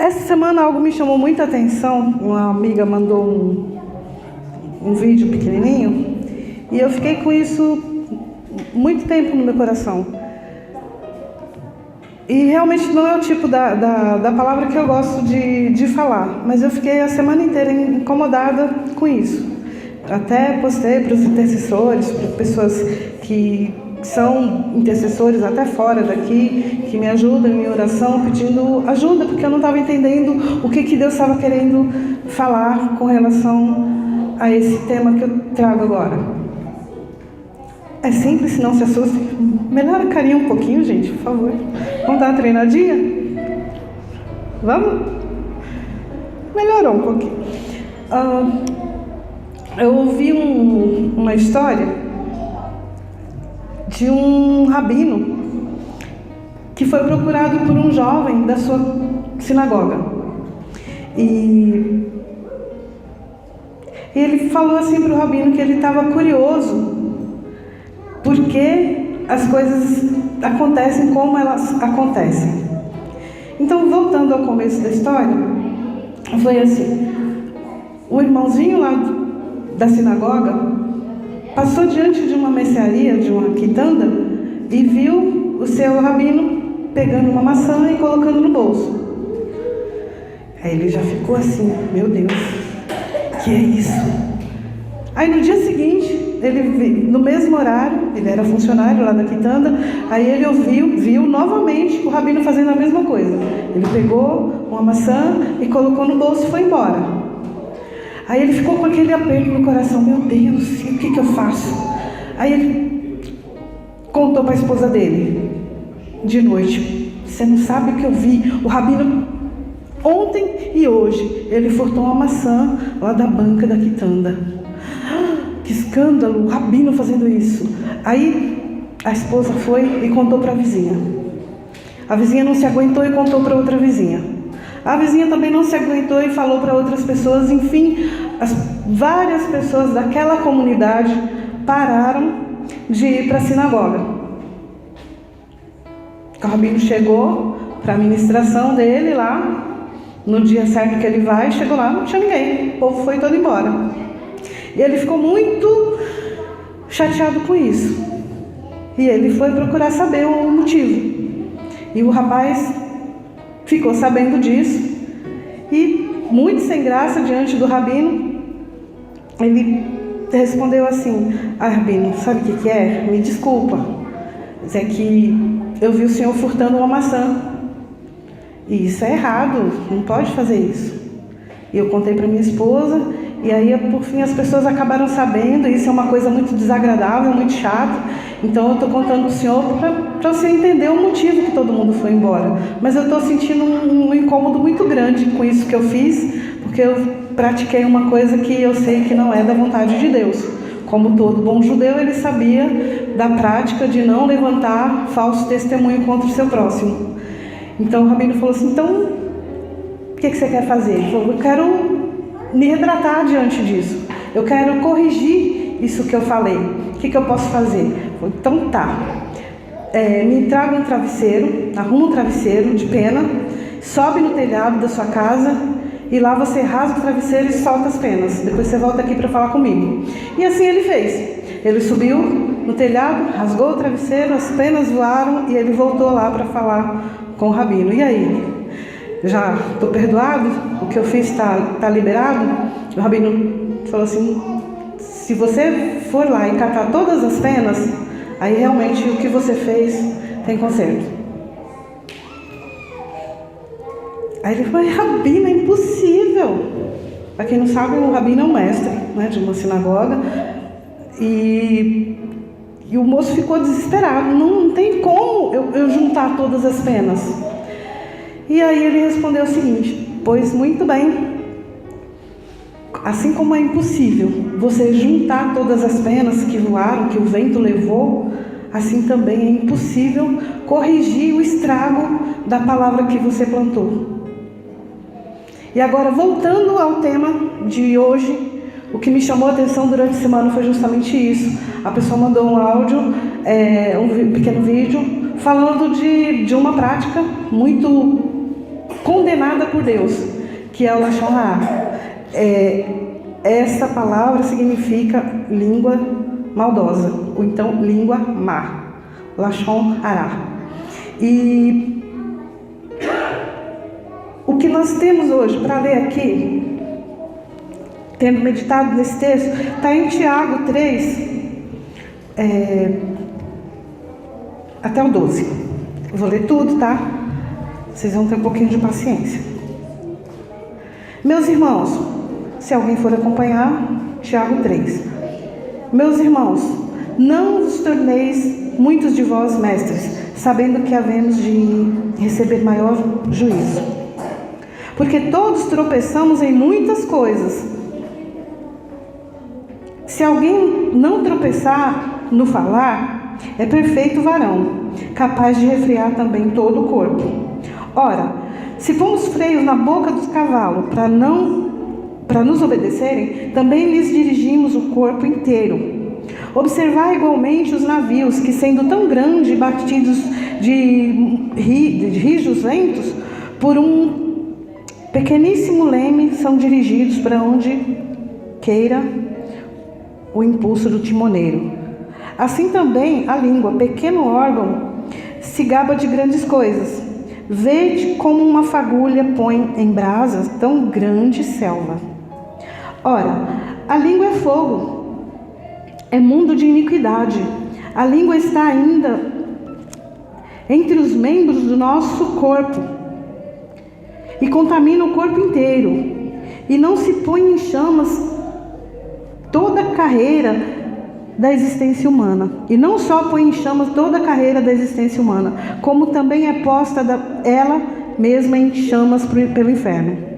Essa semana algo me chamou muita atenção. Uma amiga mandou um vídeo pequenininho e eu fiquei com isso muito tempo no meu coração. E realmente não é o tipo da palavra que eu gosto de falar, mas eu fiquei a semana inteira incomodada com isso. Até postei para os intercessores, para pessoas que são intercessores até fora daqui, que me ajudam em oração, pedindo ajuda, porque eu não estava entendendo o que Deus estava querendo falar com relação a esse tema que eu trago agora. É simples, não se assuste. Melhora a carinha um pouquinho, gente, por favor. Vamos dar uma treinadinha? Vamos? Melhorou um pouquinho. Eu ouvi uma história de um rabino que foi procurado por um jovem da sua sinagoga. E ele falou assim para o rabino que ele estava curioso porque as coisas acontecem como elas acontecem. Então, voltando ao começo da história, foi assim: o irmãozinho lá da sinagoga passou diante de uma mercearia, de uma quitanda, e viu o seu rabino pegando uma maçã e colocando no bolso. Aí ele já ficou assim: meu Deus, que é isso? Aí no dia seguinte, no mesmo horário, ele era funcionário lá da quitanda, aí ele viu novamente o rabino fazendo a mesma coisa. Ele pegou uma maçã e colocou no bolso e foi embora. Aí ele ficou com aquele aperto no coração: meu Deus, o que eu faço? Aí ele contou para a esposa dele, de noite: você não sabe o que eu vi? O rabino, ontem e hoje, ele furtou uma maçã lá da banca da quitanda. Que escândalo, o rabino fazendo isso. Aí a esposa foi e contou para a vizinha. A vizinha não se aguentou e contou para outra vizinha. A vizinha também não se aguentou e falou para outras pessoas. Enfim, várias pessoas daquela comunidade pararam de ir para a sinagoga. O rabino chegou para a ministração dele lá, no dia certo que ele vai, chegou lá, não tinha ninguém, o povo foi todo embora. E ele ficou muito chateado com isso. E ele foi procurar saber o motivo. E o rapaz ficou sabendo disso e, muito sem graça diante do rabino, ele respondeu assim: rabino, sabe o que é? Me desculpa, mas é que eu vi o senhor furtando uma maçã. E isso é errado, não pode fazer isso. E eu contei para minha esposa, e aí por fim as pessoas acabaram sabendo. Isso é uma coisa muito desagradável, muito chata. Então eu estou contando para o senhor para você entender o motivo que todo mundo foi embora. Mas eu estou sentindo um incômodo muito grande com isso que eu fiz, porque eu pratiquei uma coisa que eu sei que não é da vontade de Deus. Como todo bom judeu, ele sabia da prática de não levantar falso testemunho contra o seu próximo. Então o rabino falou assim: então, o que você quer fazer? Ele falou: eu quero me retratar diante disso. Eu quero corrigir isso que eu falei. O que eu posso fazer? Eu falei: então tá. Me traga um travesseiro, arruma um travesseiro de pena, sobe no telhado da sua casa e lá você rasga o travesseiro e solta as penas. Depois você volta aqui para falar comigo. E assim ele fez. Ele subiu no telhado, rasgou o travesseiro, as penas voaram e ele voltou lá para falar com o rabino. E aí? Já estou perdoado? O que eu fiz está liberado? O rabino falou assim: se você for lá e catar todas as penas, aí realmente o que você fez tem conserto. Aí ele falou: rabino, é impossível. Para quem não sabe, o rabino é um mestre, né, de uma sinagoga. E o moço ficou desesperado: não tem como eu juntar todas as penas. E aí ele respondeu o seguinte: pois muito bem, assim como é impossível você juntar todas as penas que voaram, que o vento levou, assim também é impossível corrigir o estrago da palavra que você plantou. E agora, voltando ao tema de hoje, o que me chamou a atenção durante a semana foi justamente isso. A pessoa mandou um áudio, um pequeno vídeo, falando de uma prática muito condenada por Deus, que é o Lashon Hara. Essa palavra significa língua maldosa, ou então língua má, Lashon Hara. E o que nós temos hoje para ler aqui, tendo meditado nesse texto, está em Tiago 3, até o 12. Eu vou ler tudo, tá? Vocês vão ter um pouquinho de paciência. Meus irmãos, se alguém for acompanhar, Tiago 3. Meus irmãos, não vos torneis muitos de vós mestres, sabendo que havemos de receber maior juízo. Porque todos tropeçamos em muitas coisas. Se alguém não tropeçar no falar, é perfeito varão, capaz de refrear também todo o corpo. Ora, se pomos freios na boca dos cavalos para nos obedecerem, também lhes dirigimos o corpo inteiro. Observai igualmente os navios, que sendo tão grandes e batidos de rijos ventos, por um pequeníssimo leme são dirigidos para onde queira o impulso do timoneiro. Assim também a língua, pequeno órgão, se gaba de grandes coisas. Vede como uma fagulha põe em brasas tão grande selva. Ora, a língua é fogo, é mundo de iniquidade. A língua está ainda entre os membros do nosso corpo e contamina o corpo inteiro. E não se põe em chamas toda a carreira da existência humana. E não só põe em chamas toda a carreira da existência humana, como também é posta ela mesma em chamas pelo inferno.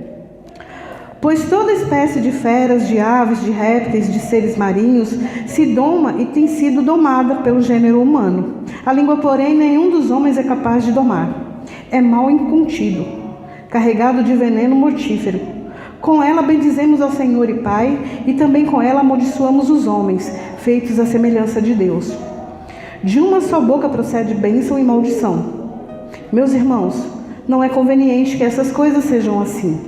Pois toda espécie de feras, de aves, de répteis, de seres marinhos se doma e tem sido domada pelo gênero humano. A língua, porém, nenhum dos homens é capaz de domar. É mal incontido, carregado de veneno mortífero. Com ela bendizemos ao Senhor e Pai, e também com ela amaldiçoamos os homens, feitos à semelhança de Deus. De uma só boca procede bênção e maldição. Meus irmãos, não é conveniente que essas coisas sejam assim.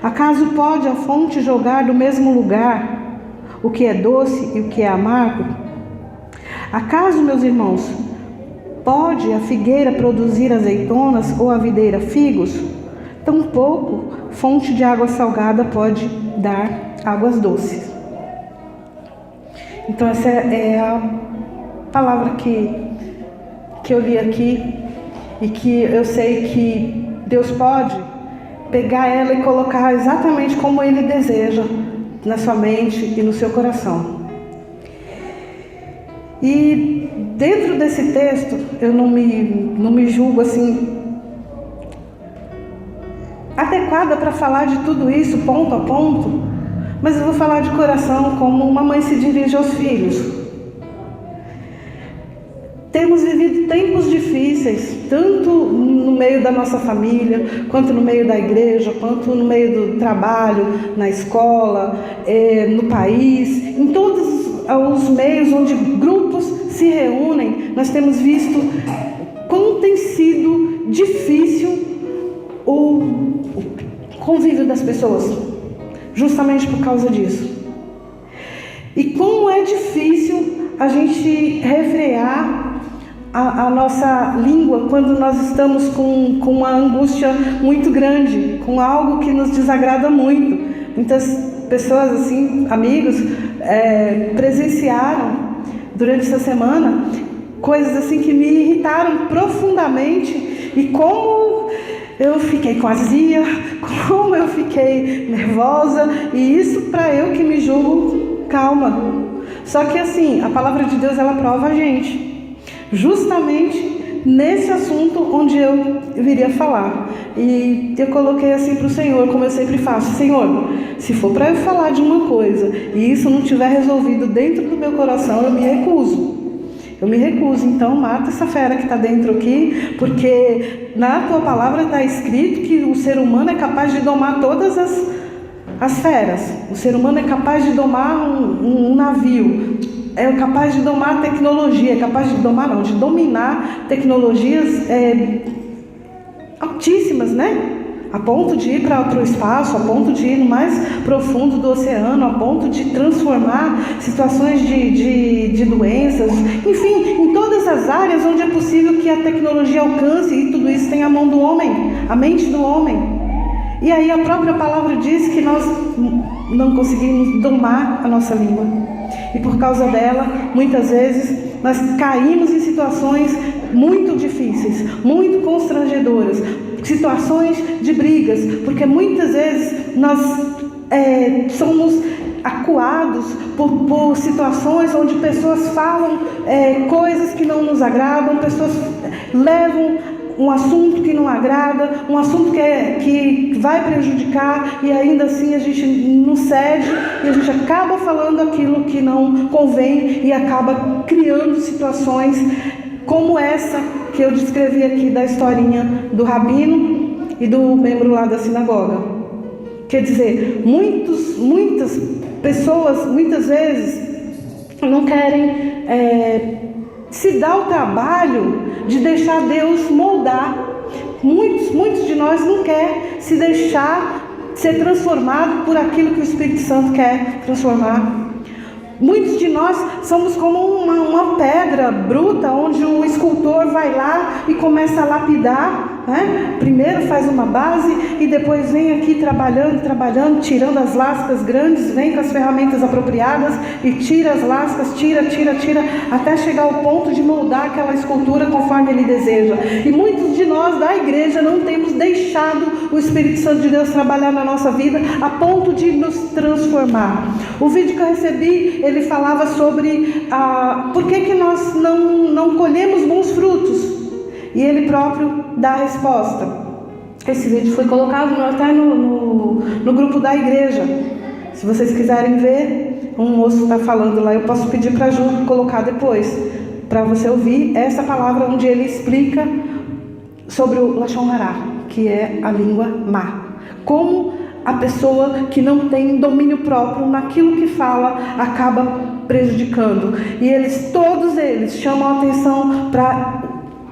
Acaso pode a fonte jogar do mesmo lugar o que é doce e o que é amargo? Acaso, meus irmãos, pode a figueira produzir azeitonas ou a videira figos? Tampouco fonte de água salgada pode dar águas doces. Então essa é a palavra que eu li aqui, e que eu sei que Deus pode pegar ela e colocar exatamente como Ele deseja na sua mente e no seu coração. E dentro desse texto, eu não me julgo assim adequada para falar de tudo isso ponto a ponto, mas eu vou falar de coração, como uma mãe se dirige aos filhos. Temos vivido tempos difíceis, tanto no meio da nossa família, quanto no meio da igreja, quanto no meio do trabalho, na escola, no país, em todos os meios onde grupos se reúnem. Nós temos visto como tem sido difícil o convívio das pessoas, justamente por causa disso. E como é difícil a gente refrear a nossa língua quando nós estamos com uma angústia muito grande, com algo que nos desagrada muito. Muitas pessoas, assim, amigos, presenciaram durante essa semana coisas assim que me irritaram profundamente, e como eu fiquei com azia, como eu fiquei nervosa, e isso para eu que me julgo calma. Só que assim, a palavra de Deus, ela prova a gente, justamente nesse assunto onde eu viria falar. E eu coloquei assim para o Senhor, como eu sempre faço: Senhor, se for para eu falar de uma coisa e isso não estiver resolvido dentro do meu coração, eu me recuso. Então mata essa fera que está dentro aqui, porque na tua palavra está escrito que o ser humano é capaz de domar todas as feras. O ser humano é capaz de domar um navio, é capaz de domar a tecnologia, de dominar tecnologias altíssimas, né? a ponto de ir para o espaço, a ponto de ir no mais profundo do oceano, a ponto de transformar situações de doenças, enfim, em todas as áreas onde é possível que a tecnologia alcance, e tudo isso tem a mão do homem, a mente do homem. E aí a própria palavra diz que nós não conseguimos domar a nossa língua. E por causa dela, muitas vezes, nós caímos em situações muito difíceis, muito constrangedoras, situações de brigas, porque muitas vezes nós somos acuados por situações onde pessoas falam coisas que não nos agradam, pessoas levam um assunto que não agrada, um assunto que vai prejudicar, e ainda assim a gente não cede, e a gente acaba falando aquilo que não convém e acaba criando situações como essa que eu descrevi aqui da historinha do rabino e do membro lá da sinagoga. Quer dizer, muitas pessoas, muitas vezes, não querem se dar o trabalho de deixar Deus moldar. Muitos de nós não quer se deixar ser transformado por aquilo que o Espírito Santo quer transformar. Muitos de nós somos como uma pedra bruta, onde o escultor vai lá e começa a lapidar, né? Primeiro faz uma base e depois vem aqui trabalhando, tirando as lascas grandes, vem com as ferramentas apropriadas e tira as lascas, tira, até chegar ao ponto de moldar aquela escultura conforme ele deseja. E muitos de nós da igreja não temos deixado o Espírito Santo de Deus trabalhar na nossa vida a ponto de nos transformar. O vídeo que eu recebi, ele falava sobre por que nós não colhemos bons frutos. E ele próprio dá a resposta. Esse vídeo foi colocado até no grupo da igreja. Se vocês quiserem ver, um moço está falando lá. Eu posso pedir para a Ju colocar depois, para você ouvir essa palavra onde ele explica sobre o Lashon Hará, que é a língua má. Como a pessoa que não tem domínio próprio naquilo que fala acaba prejudicando. E todos eles chamam a atenção para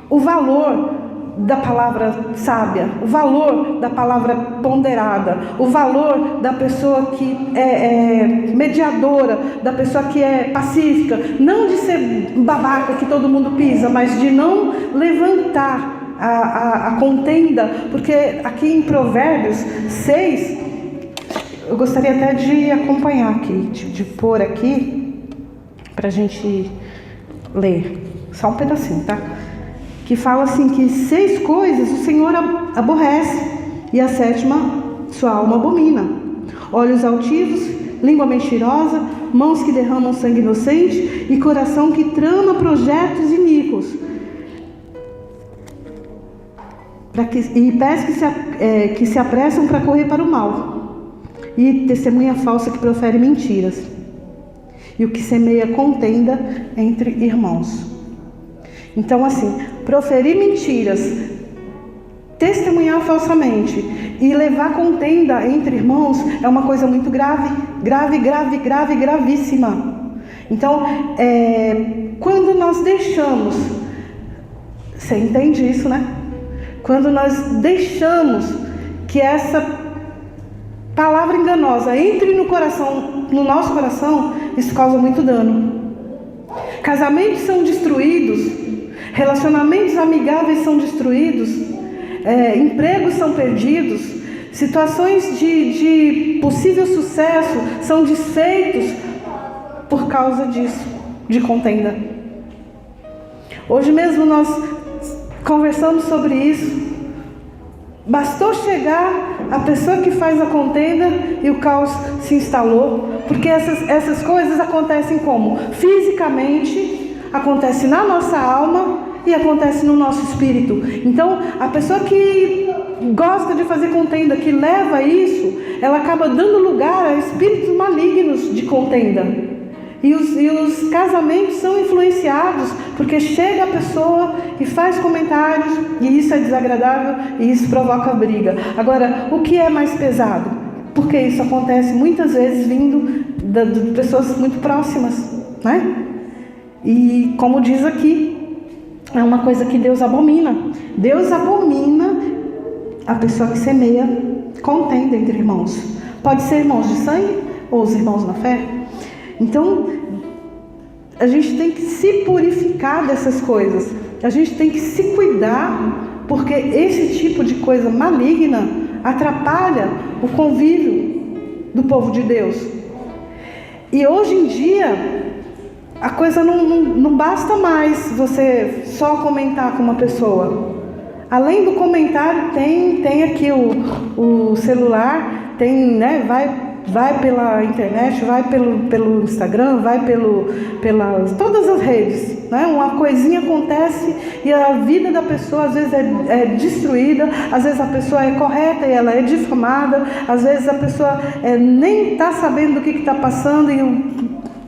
o valor da palavra sábia, o valor da palavra ponderada, o valor da pessoa que é mediadora, da pessoa que é pacífica, não de ser babaca que todo mundo pisa, mas de não levantar a contenda, porque aqui em Provérbios 6, eu gostaria até de acompanhar aqui, de pôr aqui, para a gente ler, só um pedacinho, tá? Que fala assim, que 6 coisas o Senhor aborrece, e a 7ª sua alma abomina: olhos altivos, língua mentirosa, mãos que derramam sangue inocente e coração que trama projetos iníquos, e pés que se apressam para correr para o mal, e testemunha falsa que profere mentiras, e o que semeia contenda entre irmãos. Então, assim, proferir mentiras, testemunhar falsamente e levar contenda entre irmãos é uma coisa muito grave, gravíssima. Então, quando nós deixamos, você entende isso, né? Quando nós deixamos que essa palavra enganosa entre no nosso coração, isso causa muito dano. Casamentos são destruídos, relacionamentos amigáveis são destruídos, empregos são perdidos, situações de possível sucesso são desfeitos por causa disso, de contenda. Hoje mesmo nós conversamos sobre isso. Bastou chegar a pessoa que faz a contenda e o caos se instalou, porque essas coisas acontecem como? Fisicamente, acontece na nossa alma e acontece no nosso espírito. Então, a pessoa que gosta de fazer contenda, que leva isso, ela acaba dando lugar a espíritos malignos de contenda. E os casamentos são influenciados, porque chega a pessoa e faz comentários, e isso é desagradável, e isso provoca briga. Agora, o que é mais pesado? Porque isso acontece muitas vezes vindo de pessoas muito próximas, né? E como diz aqui, é uma coisa que Deus abomina. Deus abomina a pessoa que semeia contenda entre irmãos. Pode ser irmãos de sangue ou os irmãos na fé. Então, a gente tem que se purificar dessas coisas. A gente tem que se cuidar, porque esse tipo de coisa maligna atrapalha o convívio do povo de Deus. E hoje em dia, a coisa não basta mais você só comentar com uma pessoa. Além do comentário, tem aqui o celular, tem, né, vai pela internet, vai pelo Instagram, vai pelas todas as redes, né? Uma coisinha acontece e a vida da pessoa às vezes é destruída, às vezes a pessoa é correta e ela é difamada, às vezes a pessoa nem está sabendo do que está passando e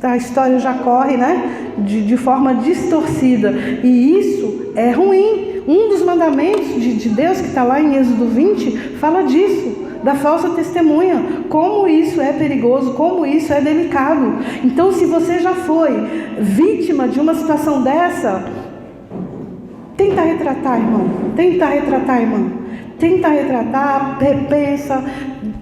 a história já corre, né? De forma distorcida. E isso é ruim. Um dos mandamentos de Deus que está lá em Êxodo 20 fala disso, da falsa testemunha, como isso é perigoso, como isso é delicado. Então, se você já foi vítima de uma situação dessa, tenta retratar, irmão, tenta retratar, repensa,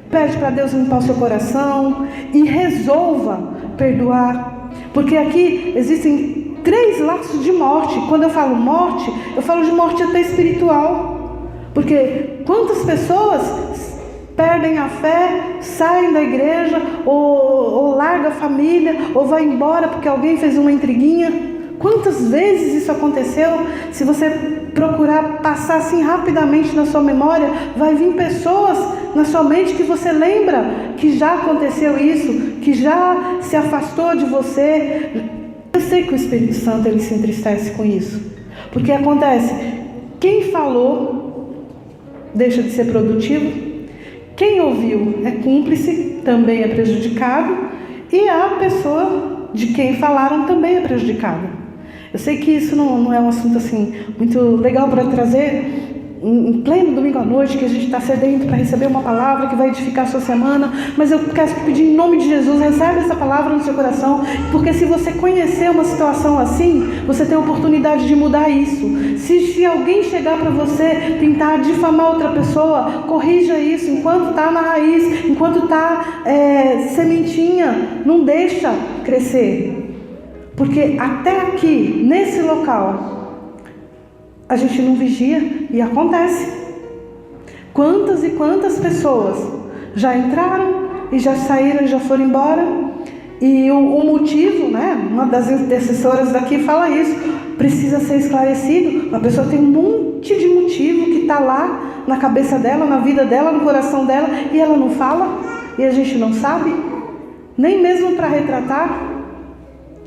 pede para Deus limpar o seu coração e resolva perdoar, porque aqui existem 3 laços de morte. Quando eu falo morte, eu falo de morte até espiritual, porque quantas pessoas perdem a fé, saem da igreja, ou larga a família, ou vai embora porque alguém fez uma intriguinha. Quantas vezes isso aconteceu? Se você procurar passar assim rapidamente na sua memória, vai vir pessoas na sua mente que você lembra que já aconteceu isso, que já se afastou de você. Eu sei que o Espírito Santo ele se entristece com isso, porque acontece, quem falou deixa de ser produtivo, quem ouviu é cúmplice, também é prejudicado, e a pessoa de quem falaram também é prejudicada. Eu sei que isso não é um assunto assim muito legal para trazer em pleno domingo à noite, que a gente está sedento para receber uma palavra que vai edificar a sua semana, mas eu quero te pedir em nome de Jesus, recebe essa palavra no seu coração, porque se você conhecer uma situação assim, você tem a oportunidade de mudar isso. Se alguém chegar para você tentar difamar outra pessoa, corrija isso enquanto está na raiz, enquanto está sementinha, não deixa crescer. Porque até aqui, nesse local, a gente não vigia e acontece. Quantas e quantas pessoas já entraram e já saíram e já foram embora? E o motivo, né? Uma das intercessoras daqui fala isso, precisa ser esclarecido. A pessoa tem um monte de motivo que está lá na cabeça dela, na vida dela, no coração dela, e ela não fala, e a gente não sabe, nem mesmo para retratar.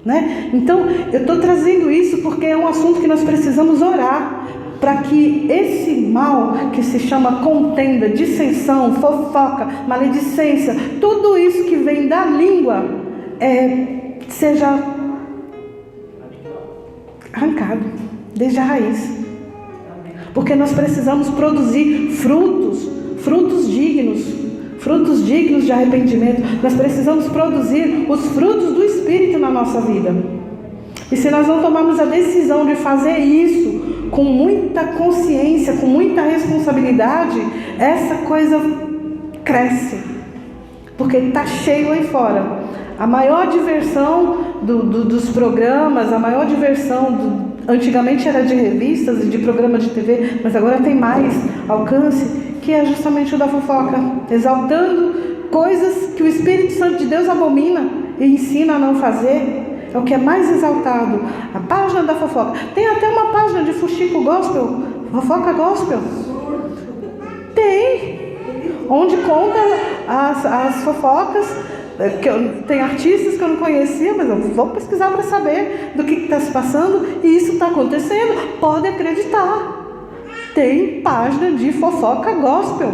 Né? Então, eu estou trazendo isso porque é um assunto que nós precisamos orar, para que esse mal que se chama contenda, dissensão, fofoca, maledicência, tudo isso que vem da língua seja arrancado desde a raiz, porque nós precisamos produzir frutos dignos de arrependimento. Nós precisamos produzir os frutos do Espírito na nossa vida. E se nós não tomarmos a decisão de fazer isso com muita consciência, com muita responsabilidade, essa coisa cresce, porque está cheio aí fora. A maior diversão dos programas, a maior diversão antigamente era de revistas e de programa de TV, mas agora tem mais alcance, que é justamente o da fofoca, exaltando coisas que o Espírito Santo de Deus abomina e ensina a não fazer. É o que é mais exaltado, a página da fofoca. Tem até uma página de fuxico gospel, fofoca gospel. Tem, onde conta as fofocas. Tem artistas que eu não conhecia, mas eu vou pesquisar para saber do que está se passando, e isso está acontecendo, pode acreditar. Tem página de fofoca gospel.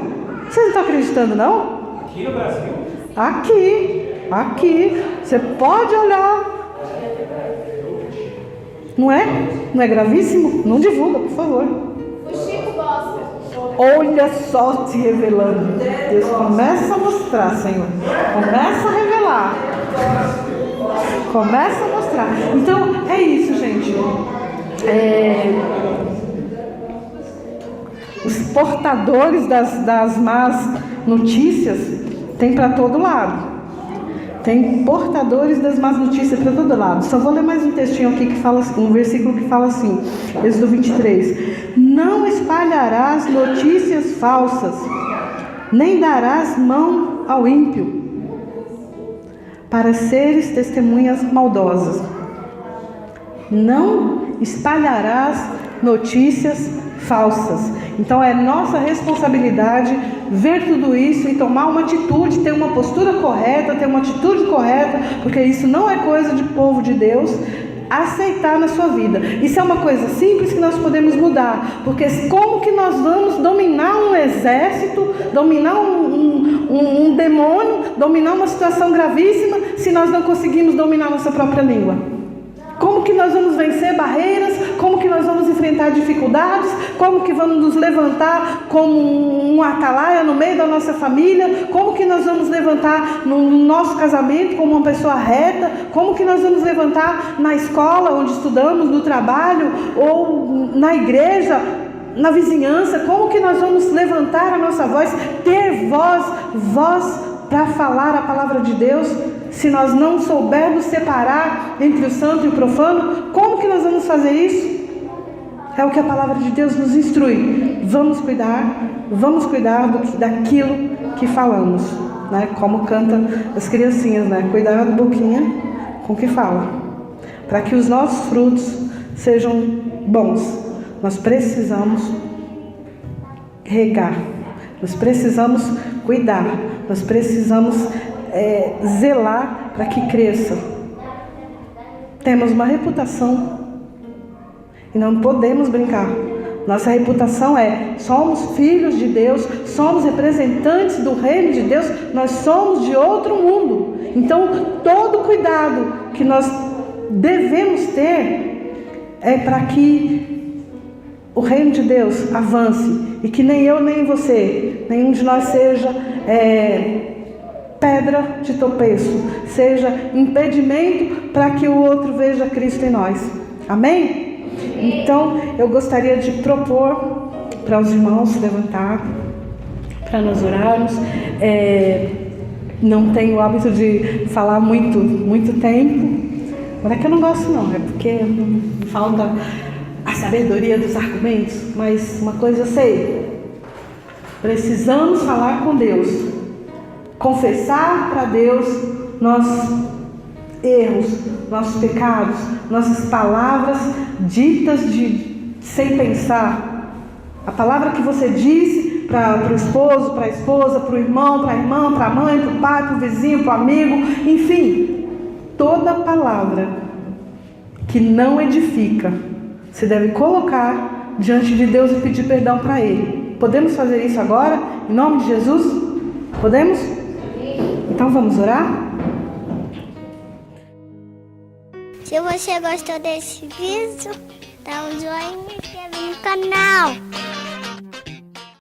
Vocês não estão acreditando, não? Aqui no Brasil? Aqui. Você pode olhar. Não é? Não é gravíssimo? Não divulga, por favor. O Chico gosta. Olha só se revelando. Deus começa a mostrar, Senhor. Começa a revelar. Começa a mostrar. Então, é isso, gente. os portadores das más notícias tem para todo lado. Tem portadores das más notícias para todo lado. Só vou ler mais um textinho aqui que fala, um versículo que fala assim, Êxodo 23. Não espalharás notícias falsas, nem darás mão ao ímpio, para seres testemunhas maldosas. Não espalharás notícias falsas. Então é nossa responsabilidade ver tudo isso e tomar uma atitude, ter uma postura correta, ter uma atitude correta, porque isso não é coisa de povo de Deus, aceitar na sua vida. Isso é uma coisa simples que nós podemos mudar, porque como que nós vamos dominar um exército, dominar um demônio, dominar uma situação gravíssima, se nós não conseguimos dominar nossa própria língua? Como que nós vamos vencer barreiras? Como que nós vamos enfrentar dificuldades? Como que vamos nos levantar como um atalaia no meio da nossa família? Como que nós vamos levantar no nosso casamento como uma pessoa reta? Como que nós vamos levantar na escola onde estudamos, no trabalho ou na igreja, na vizinhança? Como que nós vamos levantar a nossa voz, ter voz para falar a palavra de Deus? Se nós não soubermos separar entre o santo e o profano, como que nós vamos fazer isso? É o que a palavra de Deus nos instrui. Vamos cuidar daquilo que falamos, né? Como canta as criancinhas, né? Cuidado, boquinha, com o que fala, para que os nossos frutos sejam bons. Nós precisamos regar, nós precisamos cuidar, nós precisamos zelar para que cresça. Temos uma reputação e não podemos brincar. Nossa reputação somos filhos de Deus, somos representantes do reino de Deus, nós somos de outro mundo. Então todo cuidado que nós devemos ter é para que o reino de Deus avance e que nem eu nem você, nenhum de nós seja pedra de tropeço, seja impedimento para que o outro veja Cristo em nós. Amém? Então, eu gostaria de propor para os irmãos se levantar, para nós orarmos. Não tenho o hábito de falar muito tempo. Não é que eu não gosto não, é porque falta a sabedoria dos argumentos. Mas uma coisa eu sei, precisamos falar com Deus, confessar para Deus nossos erros, nossos pecados, nossas palavras ditas sem pensar. A palavra que você disse para o esposo, para a esposa, para o irmão, para a irmã, para a mãe, para o pai, para o vizinho, para o amigo, enfim, toda palavra que não edifica, você deve colocar diante de Deus e pedir perdão para Ele. Podemos fazer isso agora, em nome de Jesus? Podemos? Então vamos orar? Se você gostou desse vídeo, dá um joinha e se inscreve no canal.